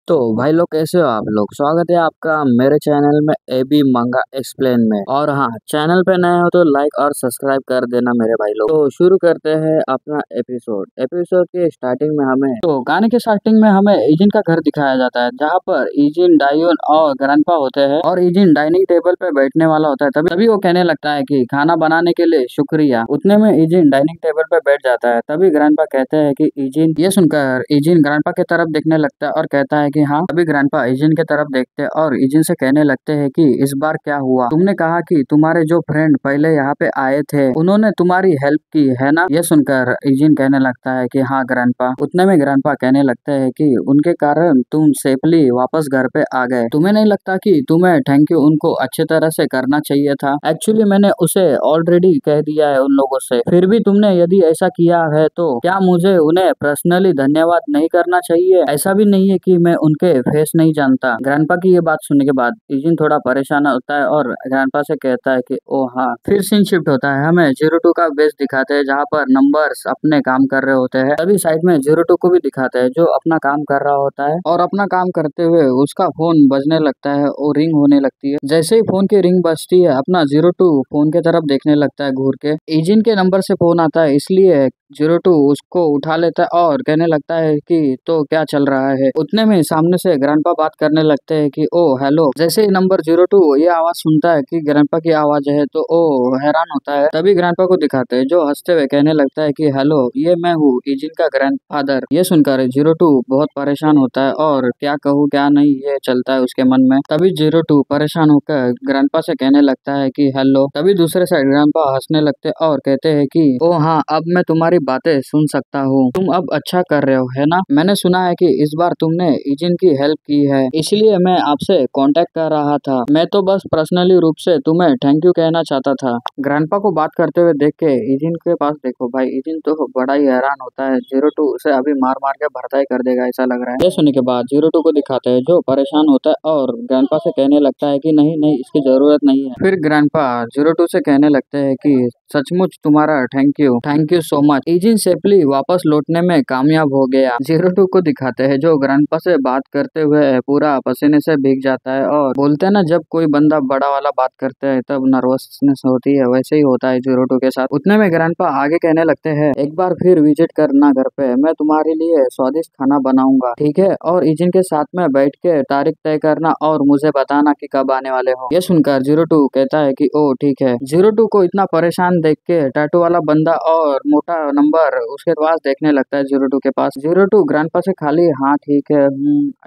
तो भाई लोग कैसे हो आप लोग। स्वागत है आपका मेरे चैनल में एबी मंगा एक्सप्लेन में। और हाँ, चैनल पे नए हो तो लाइक और सब्सक्राइब कर देना मेरे भाई लोग। तो शुरू करते हैं अपना एपिसोड। एपिसोड के स्टार्टिंग में हमें गाने के स्टार्टिंग में हमें इजिन का घर दिखाया जाता है, जहाँ पर इजिन, डायोन और ग्रैंडपा होते हैं। और इजिन डाइनिंग टेबल पे बैठने वाला होता है, तभी वो कहने लगता है कि खाना बनाने के लिए शुक्रिया। उतने में इजिन डाइनिंग टेबल पे बैठ जाता है। तभी ग्रैंडपा कहते हैं कि इजिन। ये सुनकर इजिन ग्रैंडपा की तरफ देखने लगता है और कहता है कि हाँ। अभी ग्रैंडपा इजिन की तरफ देखते हैं और इजिन से कहने लगते हैं कि इस बार क्या हुआ, तुमने कहा कि तुम्हारे जो फ्रेंड पहले यहाँ पे आए थे उन्होंने तुम्हारी हेल्प की है ना। ये सुनकर इजिन कहने लगता है कि हाँ ग्रैंडपा। उतने में ग्रैंडपा कहने लगते हैं कि उनके कारण तुम सेफली वापस घर पे आ गए। तुम्हें नहीं लगता कि तुम्हें थैंक यू उनको अच्छे तरह से करना चाहिए था। एक्चुअली मैंने उसे ऑलरेडी कह दिया है उन लोगों से, फिर भी तुमने यदि ऐसा किया है तो क्या मुझे उन्हें पर्सनली धन्यवाद नहीं करना चाहिए। ऐसा भी नहीं है कि मैं उनके फेस नहीं जानता। ग्रैंडपा की ये बात सुनने के बाद इजिन थोड़ा परेशान होता है और ग्रैंडपा से कहता है कि ओ हाँ। फिर सीन शिफ्ट होता है, हमें 02 का बेस दिखाते हैं, जहाँ पर नंबर्स अपने काम कर रहे होते हैं। तभी साइड में 02 को भी दिखाते हैं, जो अपना काम कर रहा होता है। और अपना काम करते हुए उसका फोन बजने लगता है और रिंग होने लगती है। जैसे ही फोन की रिंग बजती है, अपना 02 फोन की तरफ देखने लगता है घूर के। इजिन के नंबर से फोन आता है, इसलिए 02 उसको उठा लेता है और कहने लगता है कि तो क्या चल रहा है। उतने में सामने से ग्रैंडपा बात करने लगते हैं कि ओ हेलो। जैसे ही नंबर 02 ये आवाज सुनता है कि ग्रैंडपा की आवाज है, तो ओ हैरान होता है। तभी ग्रैंडपा को दिखाते हैं, जो हंसते हुए कहने लगता है कि हेलो, ये मैं हूँ इजिन का ग्रैंडफादर। ये सुनकर 02 बहुत परेशान होता है और क्या कहूँ क्या नहीं ये चलता है उसके मन में। तभी 02 परेशान होकर ग्रैंडपा से कहने लगता है कि हेलो। तभी दूसरे साइड ग्रैंडपा हंसने लगते और कहते हैं कि ओ हाँ, अब मैं तुम्हारी बातें सुन सकता हूँ। तुम अब अच्छा कर रहे हो है ना। मैंने सुना है कि इस बार तुमने इजिन की हेल्प की है, इसलिए मैं आपसे कांटेक्ट कर रहा था। मैं तो बस पर्सनली रूप से तुम्हें थैंक यू कहना चाहता था। ग्रैंडपा को बात करते हुए देख के इजिन के पास देखो भाई, इजिन तो बड़ा ही हैरान होता है। 02 उसे अभी मार मार के भरताई कर देगा ऐसा लग रहा है। ये सुनने के बाद 02 को दिखाते हैं, जो परेशान होता है और ग्रैंडपा से कहने लगता है कि नहीं नहीं, इसकी जरूरत नहीं है। फिर ग्रैंडपा 02 से कहने लगते हैं कि सचमुच तुम्हारा थैंक यू सो मच। इजिन सेफली वापस लौटने में कामयाब हो गया। 02 को दिखाते हैं, जो ग्रैंडपा से बात करते हुए पूरा पसीने से भीग जाता है और बोलते हैं ना, जब कोई बंदा बड़ा वाला बात करते हैं तब नर्वसनेस होती है, वैसे ही होता है 02 के साथ। उतने में ग्रैंडपा आगे कहने लगते हैं, एक बार फिर विजिट करना घर पे, मैं तुम्हारे लिए स्वादिष्ट खाना बनाऊंगा, ठीक है। और इजिन के साथ में बैठ के तारीख तय करना और मुझे बताना कि कब आने वाले हो। ये सुनकर 02 कहता है कि ओ ठीक है। 02 को इतना परेशान देख के टैटू वाला बंदा और मोटा नंबर उसके पास देखने लगता है 02 के पास। 02 ग्रैंडपा से खाली हाँ ठीक है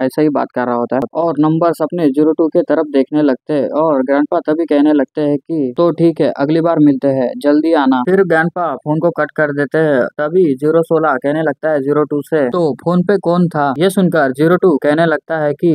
ऐसा ही बात कर रहा होता है और नंबर्स अपने 02 के तरफ देखने लगते हैं और ग्रैंडपा तभी कहने लगते हैं कि तो ठीक है, अगली बार मिलते हैं, जल्दी आना। फिर ग्रैंडपा फोन को कट कर देते हैं। तभी 016 कहने लगता है 02 से, तो फोन पे कौन था। ये सुनकर 02 कहने लगता है कि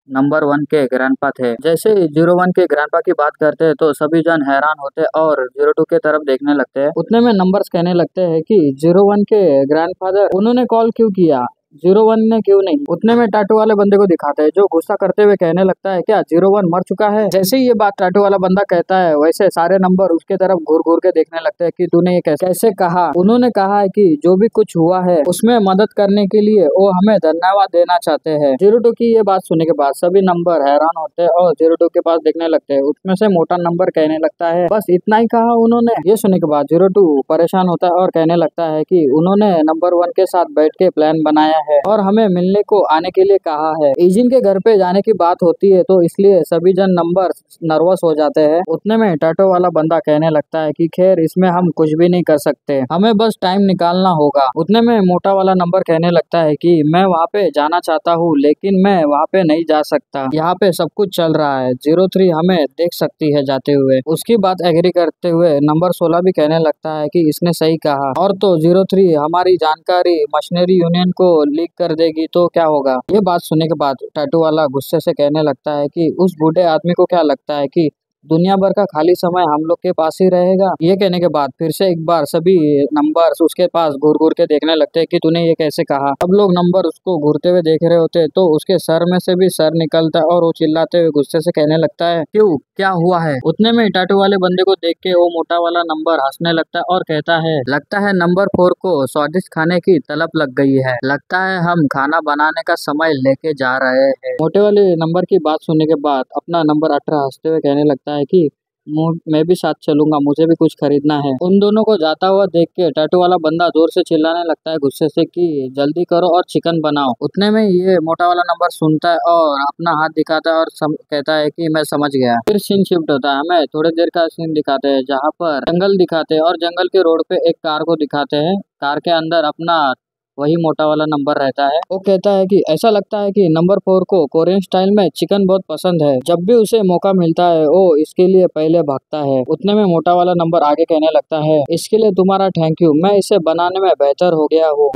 नंबर 1 के ग्रैंडपा थे। जैसे ही 01 के ग्रैंडपा की बात करते हैं तो सभी जन हैरान होते और 02 के तरफ देखने लगते हैं। उतने में नंबर्स कहने लगते हैं कि 01 के ग्रैंडफादर उन्होंने कॉल क्यों किया, 01 ने क्यों नहीं। उतने में टैटू वाले बंदे को दिखाते हैं, जो गुस्सा करते हुए कहने लगता है क्या 01 मर चुका है। जैसे ही ये बात टैटू वाला बंदा कहता है, वैसे सारे नंबर उसके तरफ घूर घूर के देखने लगते हैं कि तूने ये कैसे कहा। उन्होंने कहा है कि जो भी कुछ हुआ है उसमें मदद करने के लिए वो हमें धन्यवाद देना चाहते हैं। 02 की ये बात सुनने के बाद सभी नंबर हैरान होते हैं और 02 के पास देखने लगते हैं। उसमें से मोटा नंबर कहने लगता है बस इतना ही कहा उन्होंने। ये सुनने के बाद 02 परेशान होता है और कहने लगता है कि उन्होंने नंबर 1 के साथ बैठ के प्लान बनाया है और हमें मिलने को आने के लिए कहा है। इजिन के घर पे जाने की बात होती है तो इसलिए सभी जन नंबर नर्वस हो जाते हैं। उतने में टैटो वाला बंदा कहने लगता है कि खैर इसमें हम कुछ भी नहीं कर सकते, हमें बस टाइम निकालना होगा। उतने में मोटा वाला नंबर कहने लगता है कि मैं वहाँ पे जाना चाहता हूँ, लेकिन मैं वहाँ पे नहीं जा सकता, यहाँ पे सब कुछ चल रहा है। 03 हमें देख सकती है जाते हुए। उसकी बात एग्री करते हुए नंबर 16 भी कहने लगता है कि इसने सही कहा, और तो 03 हमारी जानकारी मशीनरी यूनियन को लीक कर देगी तो क्या होगा। ये बात सुनने के बाद टैटू वाला गुस्से से कहने लगता है कि उस बूढ़े आदमी को क्या लगता है कि दुनिया भर का खाली समय हम लोग के पास ही रहेगा। ये कहने के बाद फिर से एक बार सभी नंबर्स उसके पास घूर घूर के देखने लगते हैं कि तूने ये कैसे कहा। अब लोग नंबर उसको घूरते हुए देख रहे होते हैं तो उसके सर में से भी सर निकलता है और वो चिल्लाते हुए गुस्से से कहने लगता है, क्यों, क्या हुआ है। उतने में टाटू वाले बंदे को देख के वो मोटा वाला नंबर हंसने लगता है और कहता है, लगता है नंबर 4 को स्वादिष्ट खाने की तलब लग गई है, लगता है हम खाना बनाने का समय लेके जा रहे हैं। मोटे वाले नंबर की बात सुनने के बाद अपना नंबर 18 हंसते हुए कहने लगता है कि मैं भी साथ चलूंगा, मुझे भी कुछ खरीदना है। उन दोनों को जाता हुआ देख के टाटू वाला बंदा जोर से चिल्लाने लगता है गुस्से से कि जल्दी करो और चिकन बनाओ। उतने में ये मोटा वाला नंबर सुनता है और अपना हाथ दिखाता है और कहता है कि मैं समझ गया। फिर सीन शिफ्ट होता है, हमें थोड़ी देर का सीन दिखाते हैं जहाँ पर जंगल दिखाते हैं और जंगल के रोड पे एक कार को दिखाते हैं। कार के अंदर अपना वही मोटा वाला नंबर रहता है। वो कहता है कि ऐसा लगता है कि नंबर 4 को कोरियन स्टाइल में चिकन बहुत पसंद है, जब भी उसे मौका मिलता है वो इसके लिए पहले भागता है। उतने में मोटा वाला नंबर आगे कहने लगता है, इसके लिए तुम्हारा थैंक यू, मैं इसे बनाने में बेहतर हो गया हूँ,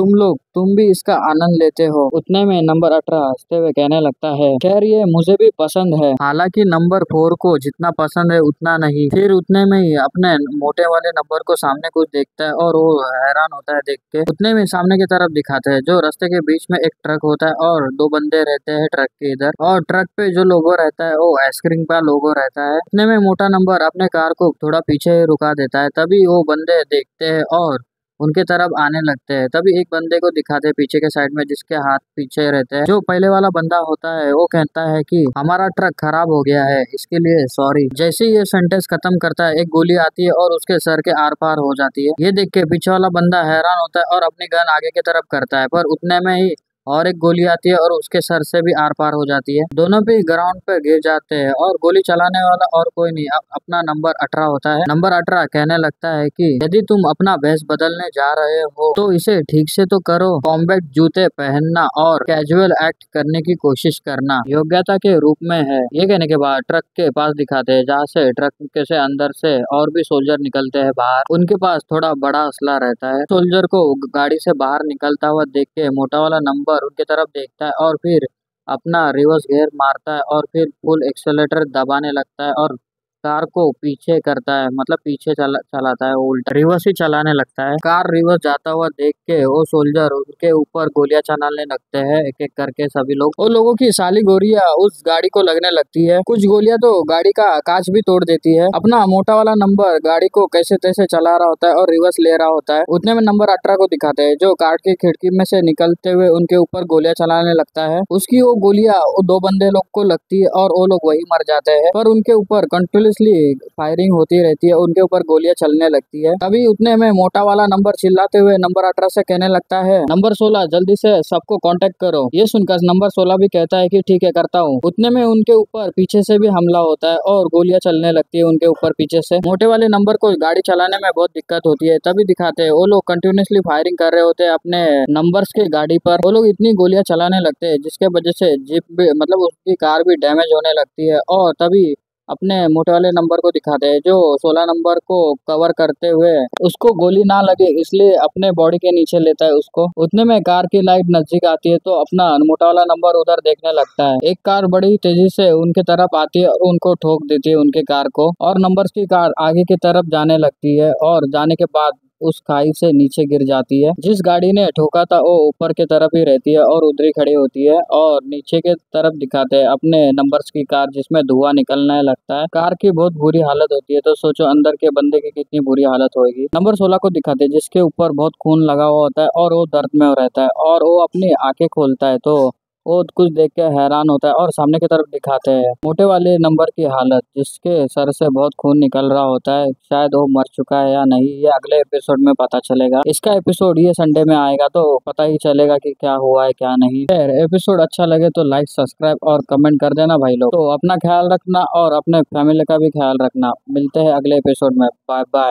तुम भी इसका आनंद लेते हो। उतने में नंबर 18 हंसते हुए कहने लगता है, खैर ये मुझे भी पसंद है, हालांकि नंबर 4 को जितना पसंद है उतना नहीं। फिर उतने में ही अपने मोटे वाले नंबर को सामने कुछ देखता है और वो हैरान होता है देख के। उतने में सामने की तरफ दिखाते हैं जो रास्ते के बीच में एक ट्रक होता है और दो बंदे रहते हैं ट्रक के इधर, और ट्रक पे जो लोगो रहता है वो आइसक्रीम का लोगो रहता है। उतने में मोटा नंबर अपने कार को थोड़ा पीछे रुका देता है, तभी वो बंदे देखते हैं और उनके तरफ आने लगते हैं। तभी एक बंदे को दिखाते हैं पीछे के साइड में जिसके हाथ पीछे रहते हैं। जो पहले वाला बंदा होता है वो कहता है कि हमारा ट्रक खराब हो गया है, इसके लिए सॉरी। जैसे ही ये सेंटेंस खत्म करता है एक गोली आती है और उसके सर के आर पार हो जाती है। ये देख के पीछे वाला बंदा हैरान होता है और अपनी गन आगे की तरफ करता है, पर उतने में ही और एक गोली आती है और उसके सर से भी आर पार हो जाती है। दोनों भी ग्राउंड पे गिर जाते हैं और गोली चलाने वाला और कोई नहीं अपना नंबर 18 होता है। नंबर 18 कहने लगता है कि यदि तुम अपना भेष बदलने जा रहे हो तो इसे ठीक से तो करो, कॉम्बैट जूते पहनना और कैजुअल एक्ट करने की कोशिश करना योग्यता के रूप में है। ये कहने के बाद ट्रक के पास दिखाते हैं जहाँ से ट्रक के से अंदर से और भी सोल्जर निकलते हैं बाहर। उनके पास थोड़ा बड़ा असला रहता है। सोल्जर को गाड़ी से बाहर निकलता हुआ देख के मोटा वाला नंबर उनके तरफ देखता है और फिर अपना रिवर्स गियर मारता है और फिर फुल एक्सेलेरेटर दबाने लगता है और कार को पीछे करता है, मतलब पीछे चलाता है, उल्टा रिवर्स ही चलाने लगता है। कार रिवर्स जाता हुआ देख के वो सोल्जर उनके ऊपर गोलियां चलाने लगते हैं एक एक करके सभी लोग। वो लोगों की साली गोलियां उस गाड़ी को लगने लगती है, कुछ गोलियां तो गाड़ी का कांच भी तोड़ देती है। अपना मोटा वाला नंबर गाड़ी को कैसे तैसे चला रहा होता है और रिवर्स ले रहा होता है। उतने में नंबर 18 को दिखाते हैं जो कार की खिड़की में से निकलते हुए उनके ऊपर गोलियां चलाने लगता है। उसकी वो गोलियां वो दो बंदे लोग को लगती है और वो लोग वही मर जाते हैं, पर उनके ऊपर कंट्रोल फायरिंग होती रहती है, उनके ऊपर गोलियां चलने लगती है। तभी उतने में मोटा वाला नंबर चिल्लाते हुए नंबर 18 से कहने लगता है, नंबर 16 जल्दी से सबको कांटेक्ट करो। ये सुनकर नंबर 16 भी कहता है कि ठीक है करता हूँ। उतने में उनके ऊपर पीछे से भी हमला होता है और गोलियां चलने लगती है उनके ऊपर पीछे से। मोटे वाले नंबर को गाड़ी चलाने में बहुत दिक्कत होती है, तभी दिखाते हैं वो लोग कंटिन्यूसली फायरिंग कर रहे होते हैं अपने नंबर्स के गाड़ी पर। वो लोग इतनी गोलियां चलाने लगते हैं जिसके वजह से जीप भी मतलब उसकी कार भी डैमेज होने लगती है। और तभी अपने मोटे वाले नंबर को दिखाते हैं जो 16 नंबर को कवर करते हुए उसको गोली ना लगे इसलिए अपने बॉडी के नीचे लेता है उसको। उतने में कार की लाइट नजदीक आती है तो अपना मोटा वाला नंबर उधर देखने लगता है। एक कार बड़ी तेजी से उनके तरफ आती है और उनको ठोक देती है उनके कार को, और नंबर्स की कार आगे की तरफ जाने लगती है और जाने के बाद उस खाई से नीचे गिर जाती है। जिस गाड़ी ने ठोका था वो ऊपर की तरफ ही रहती है और उधर ही खड़ी होती है, और नीचे के तरफ दिखाते हैं अपने नंबर्स की कार जिसमें धुआं निकलने लगता है। कार की बहुत बुरी हालत होती है, तो सोचो अंदर के बंदे की कितनी बुरी हालत होगी। नंबर 16 को दिखाते हैं जिसके ऊपर बहुत खून लगा हुआ होता है और वो दर्द में रहता है और वो अपनी आंखें खोलता है तो वो कुछ देख के हैरान होता है और सामने की तरफ दिखाते हैं मोटे वाले नंबर की हालत जिसके सर से बहुत खून निकल रहा होता है। शायद वो मर चुका है या नहीं ये अगले एपिसोड में पता चलेगा। इसका एपिसोड ये संडे में आएगा तो पता ही चलेगा कि क्या हुआ है क्या नहीं। फिर एपिसोड अच्छा लगे तो लाइक सब्सक्राइब और कमेंट कर देना भाई लोग। तो अपना ख्याल रखना और अपने फैमिली का भी ख्याल रखना। मिलते हैं अगले एपिसोड में। Bye bye.